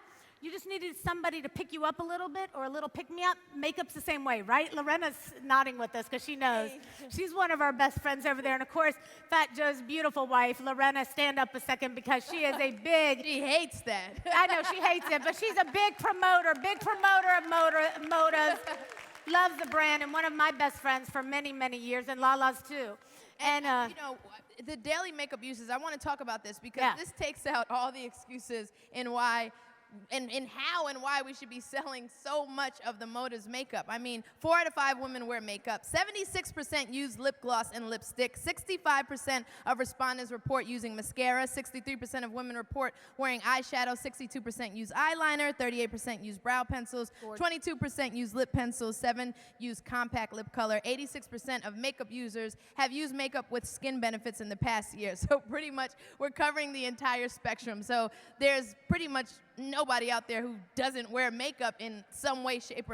You just needed somebody to pick you up a little bit or a little pick-me-up. Makeup's the same way, right? Lorena's nodding with us because she knows. She's one of our best friends over there. And, of course, Fat Joe's beautiful wife, Lorena, stand up a second because she is a big... She hates that. I know, she hates it, but she's a big promoter of Motives. Loves the brand, and one of my best friends for many, many years, and LaLa's too. And you know, the daily makeup uses, I want to talk about this because this takes out all the excuses in why and how and why we should be selling so much of the Motives makeup. I mean, 4 out of 5 women wear makeup. 76% use lip gloss and lipstick. 65% of respondents report using mascara. 63% of women report wearing eyeshadow. 62% use eyeliner. 38% use brow pencils. 22% use lip pencils. 7% use compact lip color. 86% of makeup users have used makeup with skin benefits in the past year. So pretty much we're covering the entire spectrum. So there's pretty much nobody out there who doesn't wear makeup in some way, shape,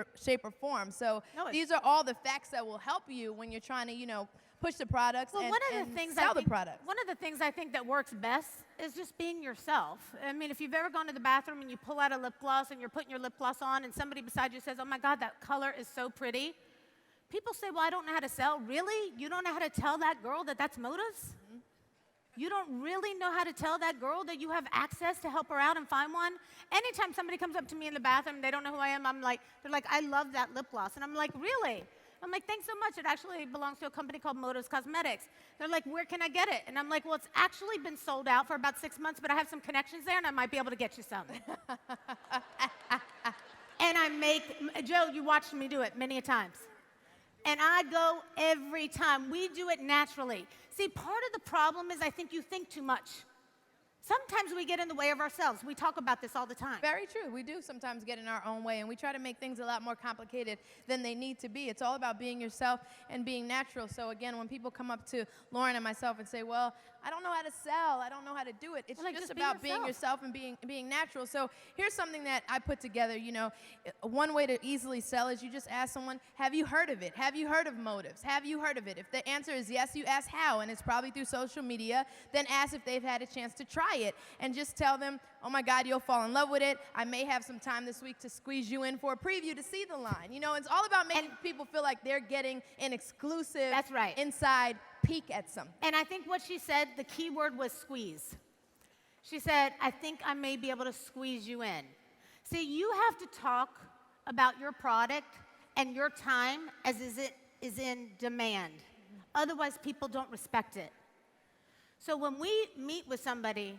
or form. So these are all the facts that will help you when you're trying to, you know, push the products and sell the products. One of the things I think that works best is just being yourself. I mean, if you've ever gone to the bathroom and you pull out a lip gloss and you're putting your lip gloss on and somebody beside you says, oh my God, that color is so pretty. People say, well, I don't know how to sell. Really? You don't know how to tell that girl that that's Motives? You don't really know how to tell that girl that you have access to help her out and find one? Anytime somebody comes up to me in the bathroom, they don't know who I am, they're like, I love that lip gloss. And I'm like, really? I'm like, thanks so much. It actually belongs to a company called Motives Cosmetics. They're like, where can I get it? And I'm like, well, it's actually been sold out for about 6 months, but I have some connections there, and I might be able to get you some. And I make, Joe, you watched me do it many a times. And I go every time. We do it naturally. See, part of the problem is I think you think too much. Sometimes we get in the way of ourselves. We talk about this all the time. Very true. We do sometimes get in our own way, and we try to make things a lot more complicated than they need to be. It's all about being yourself and being natural. So again, when people come up to Loren and myself and say, well, I don't know how to sell, I don't know how to do it, it's just about being yourself and being natural. So here's something that I put together. You know, one way to easily sell is you just ask someone, have you heard of it? Have you heard of Motives? Have you heard of it? If the answer is yes, you ask how, and it's probably through social media. Then ask if they've had a chance to try it, and just tell them, oh my God, you'll fall in love with it. I may have some time this week to squeeze you in for a preview to see the line. You know, it's all about making people feel like they're getting an exclusive, inside peek at something. And I think what she said, the key word was squeeze. She said, I think I may be able to squeeze you in. See, you have to talk about your product and your time as it is in demand. Otherwise, people don't respect it. So when we meet with somebody,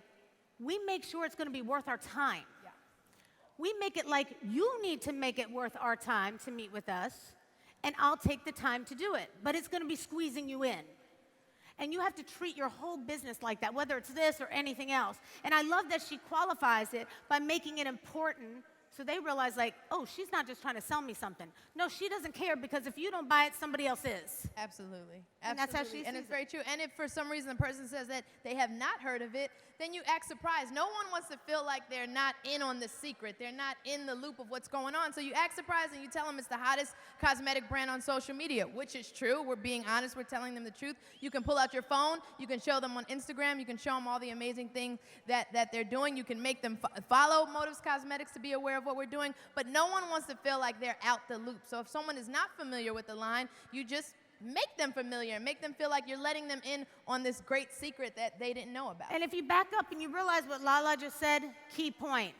we make sure it's going to be worth our time. Yeah. We make it like you need to make it worth our time to meet with us, and I'll take the time to do it. But it's going to be squeezing you in. And you have to treat your whole business like that, whether it's this or anything else. And I love that she qualifies it by making it important so they realize, like, oh, she's not just trying to sell me something. No, she doesn't care, because if you don't buy it, somebody else is. Absolutely. And that's how she sees And it's it. very true. And if for some reason the person says that they have not heard of it, then you act surprised. No one wants to feel like they're not in on the secret. They're not in the loop of what's going on. So you act surprised and you tell them it's the hottest cosmetic brand on social media, which is true. We're being honest. We're telling them the truth. You can pull out your phone. You can show them on Instagram. You can show them all the amazing things that they're doing. You can make them follow Motives Cosmetics to be aware of what we're doing. But no one wants to feel like they're out the loop. So if someone is not familiar with the line, you just make them familiar and make them feel like you're letting them in on this great secret that they didn't know about. And if you back up and you realize what LaLa just said, key point.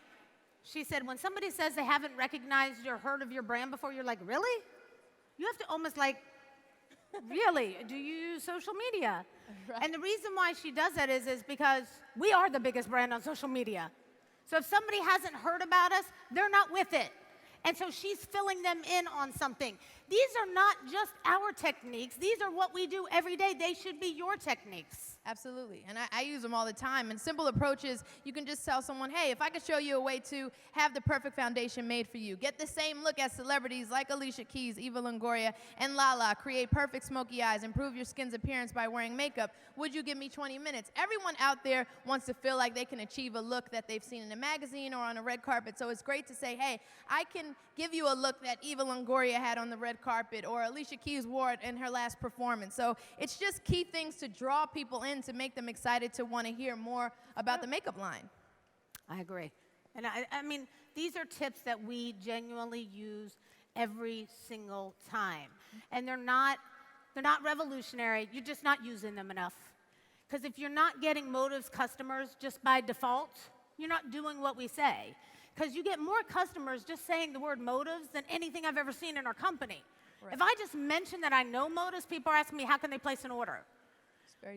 She said, when somebody says they haven't recognized or heard of your brand before, you're like, really? You have to almost like, really? Do you use social media? Right. And the reason why she does that is because we are the biggest brand on social media. So if somebody hasn't heard about us, they're not with it. And so she's filling them in on something. These are not just our techniques. These are what we do every day. They should be your techniques. Absolutely. And I use them all the time. And simple approaches, you can just tell someone, hey, if I could show you a way to have the perfect foundation made for you, get the same look as celebrities like Alicia Keys, Eva Longoria, and LaLa, create perfect smoky eyes, improve your skin's appearance by wearing makeup, would you give me 20 minutes? Everyone out there wants to feel like they can achieve a look that they've seen in a magazine or on a red carpet. So it's great to say, hey, I can give you a look that Eva Longoria had on the red carpet or Alicia Keys wore it in her last performance. So it's just key things to draw people in, to make them excited to want to hear more about the makeup line. I agree. And I mean, these are tips that we genuinely use every single time. And they're not revolutionary. You're just not using them enough. Because if you're not getting Motives customers just by default, you're not doing what we say. Because you get more customers just saying the word Motives than anything I've ever seen in our company. Right. If I just mention that I know Motives, people are asking me, how can they place an order?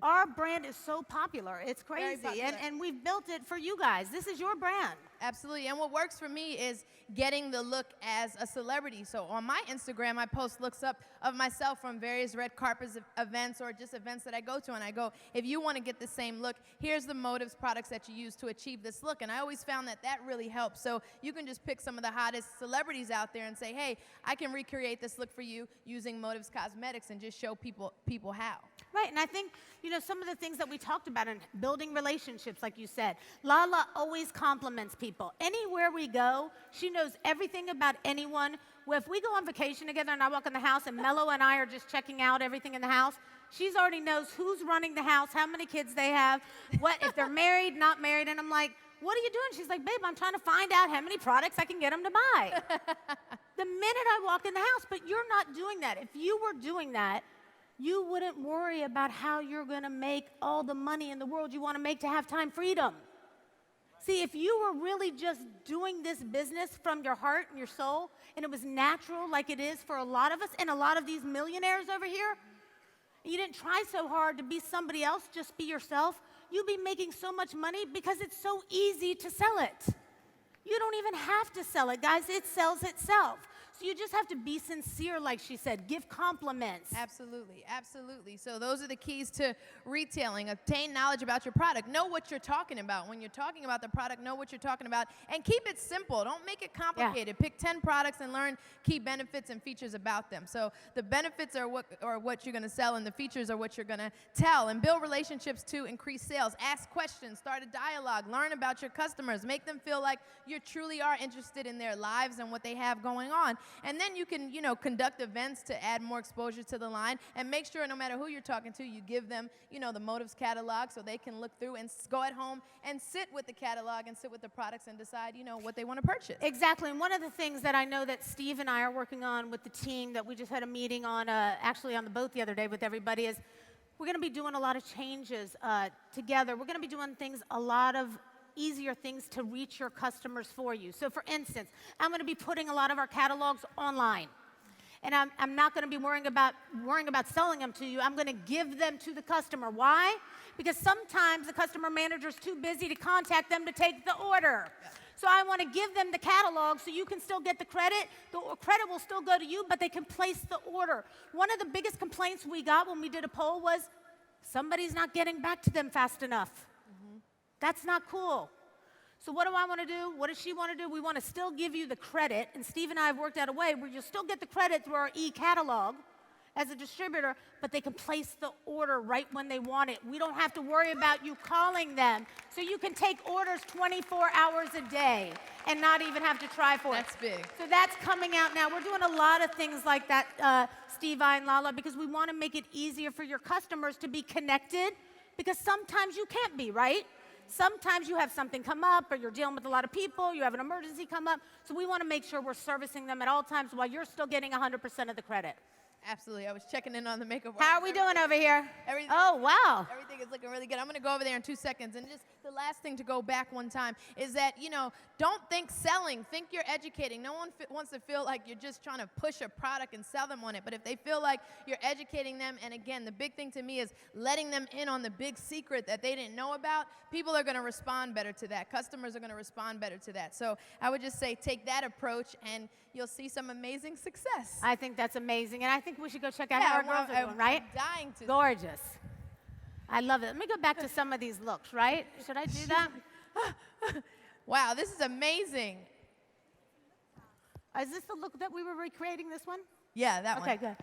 Our brand is so popular. It's crazy. And we've built it for you guys. This is your brand. Absolutely. And what works for me is getting the look as a celebrity. So on my Instagram, I post looks up of myself from various red carpet events or just events that I go to. And I go, if you want to get the same look, here's the Motives products that you use to achieve this look. And I always found that that really helps. So you can just pick some of the hottest celebrities out there and say, hey, I can recreate this look for you using Motives Cosmetics, and just show people how. Right, and I think, you know, some of the things that we talked about in building relationships, like you said, LaLa always compliments people. Anywhere we go, she knows everything about anyone. Well, if we go on vacation together and I walk in the house and Mello and I are just checking out everything in the house, she's already knows who's running the house, how many kids they have, what if they're married, not married, and I'm like, what are you doing? She's like, babe, I'm trying to find out how many products I can get them to buy. The minute I walk in the house, but you're not doing that. If you were doing that, you wouldn't worry about how you're going to make all the money in the world you want to make to have time freedom. See, if you were really just doing this business from your heart and your soul, and it was natural like it is for a lot of us and a lot of these millionaires over here, and you didn't try so hard to be somebody else, just be yourself, you'd be making so much money because it's so easy to sell it. You don't even have to sell it, guys. It sells itself. So you just have to be sincere, like she said. Give compliments. Absolutely, absolutely. So those are the keys to retailing. Obtain knowledge about your product. Know what you're talking about. When you're talking about the product, know what you're talking about. And keep it simple. Don't make it complicated. Yeah. Pick 10 products and learn key benefits and features about them. So the benefits are what you're going to sell, and the features are what you're going to tell. And build relationships to increase sales. Ask questions. Start a dialogue. Learn about your customers. Make them feel like you truly are interested in their lives and what they have going on. And then you can, conduct events to add more exposure to the line, and make sure no matter who you're talking to, you give them, the Motives catalog so they can look through and go at home and sit with the catalog and sit with the products and decide, what they want to purchase. Exactly. And one of the things that I know that Steve and I are working on with the team that we just had a meeting on, actually on the boat the other day with everybody, is we're going to be doing a lot of changes together. We're going to be doing a lot of easier things to reach your customers for you. So for instance, I'm going to be putting a lot of our catalogs online. And I'm not going to be worrying about selling them to you. I'm going to give them to the customer. Why? Because sometimes the customer manager is too busy to contact them to take the order. Yeah. So I want to give them the catalog so you can still get the credit. The credit will still go to you, but they can place the order. One of the biggest complaints we got when we did a poll was, somebody's not getting back to them fast enough. That's not cool. So what do I want to do? What does she want to do? We want to still give you the credit, and Steve and I have worked out a way where you'll still get the credit through our e-catalog as a distributor, but they can place the order right when they want it. We don't have to worry about you calling them. So you can take orders 24 hours a day and not even have to try for it. That's big. So that's coming out now. We're doing a lot of things like that, Steve, I, and LaLa, because we want to make it easier for your customers to be connected, because sometimes you can't be, right? Sometimes you have something come up, or you're dealing with a lot of people, you have an emergency come up, so we want to make sure we're servicing them at all times while you're still getting 100% of the credit. Absolutely. I was checking in on the makeup. How are we doing over here? Everything, oh, wow. Everything is looking really good. I'm going to go over there in 2 seconds. And just the last thing to go back one time is that, you know, don't think selling. Think you're educating. No one wants to feel like you're just trying to push a product and sell them on it. But if they feel like you're educating them, and again, the big thing to me is letting them in on the big secret that they didn't know about, people are going to respond better to that. Customers are going to respond better to that. So I would just say take that approach, and you'll see some amazing success. I think that's amazing. And I think we should go check out how our girls are doing, right? I'm dying to. Gorgeous. I love it. Let me go back to some of these looks, right? Should I do that? Wow, this is amazing. Is this the look that we were recreating, this one? Yeah, that one. Okay, good.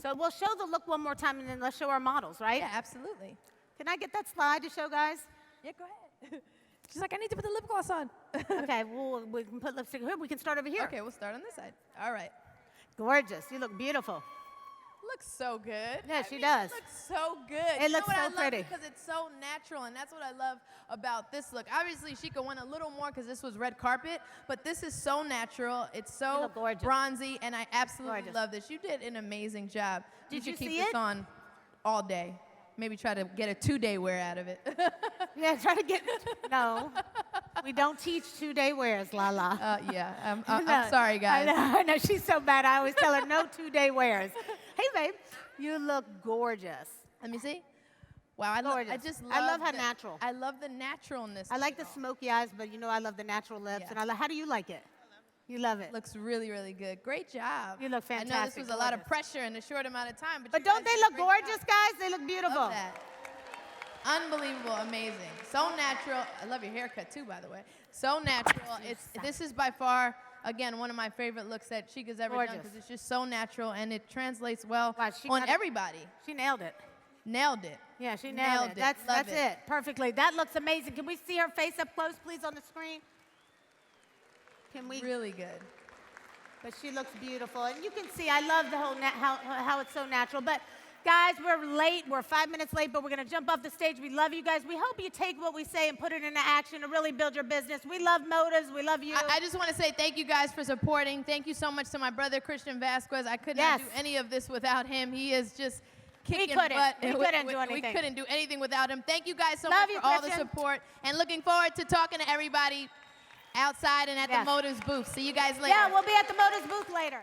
So we'll show the look one more time, and then let's show our models, right? Yeah, absolutely. Can I get that slide to show, guys? Yeah, go ahead. She's like, I need to put the lip gloss on. Okay, well, we can put lipstick here. We can start over here. Okay, we'll start on this side. All right. Gorgeous. You look beautiful. Looks so good. Yeah, she does. It looks so good. It looks you know so what I love? pretty. Because it's so natural, and that's what I love about this look. Obviously, she could win a little more because this was red carpet, but this is so natural. It's so bronzy, and I absolutely love this. You did an amazing job. Did you you keep see this it? on all day? Maybe try to get a 2-day wear out of it. Yeah, try to get, no. We don't teach 2-day wears, LaLa. Yeah, I'm sorry, guys. I know, she's so bad. I always tell her no 2-day wears. Hey, babe, you look gorgeous. Let me see. Wow, I just love I love how natural. I love the naturalness. I like the smoky eyes, but you know I love the natural lips. Yeah. And how do you like it? You love it. Looks really, really good. Great job. You look fantastic. I know this was a lot of pressure in a short amount of time, But don't they look gorgeous, guys? They look beautiful. Love that. Unbelievable, amazing. So natural. I love your haircut too, by the way. So natural. This is by far, again, one of my favorite looks that Chica's ever done, because it's just so natural, and it translates well on everybody. She nailed it. Nailed it. Yeah, she nailed it. That's it. Perfectly. That looks amazing. Can we see her face up close, please, on the screen? Can we? Really good. But she looks beautiful. And you can see, I love the whole, how it's so natural. But guys, we're late. We're 5 minutes late, but we're going to jump off the stage. We love you guys. We hope you take what we say and put it into action to really build your business. We love Motives. We love you. I just want to say thank you guys for supporting. Thank you so much to my brother, Christian Vasquez. I could not do any of this without him. He is just kicking butt. We couldn't do anything. We couldn't do anything without him. Thank you guys so much for all the support. And looking forward to talking to everybody outside and at the Motives booth. See you guys later. Yeah, we'll be at the Motives booth later.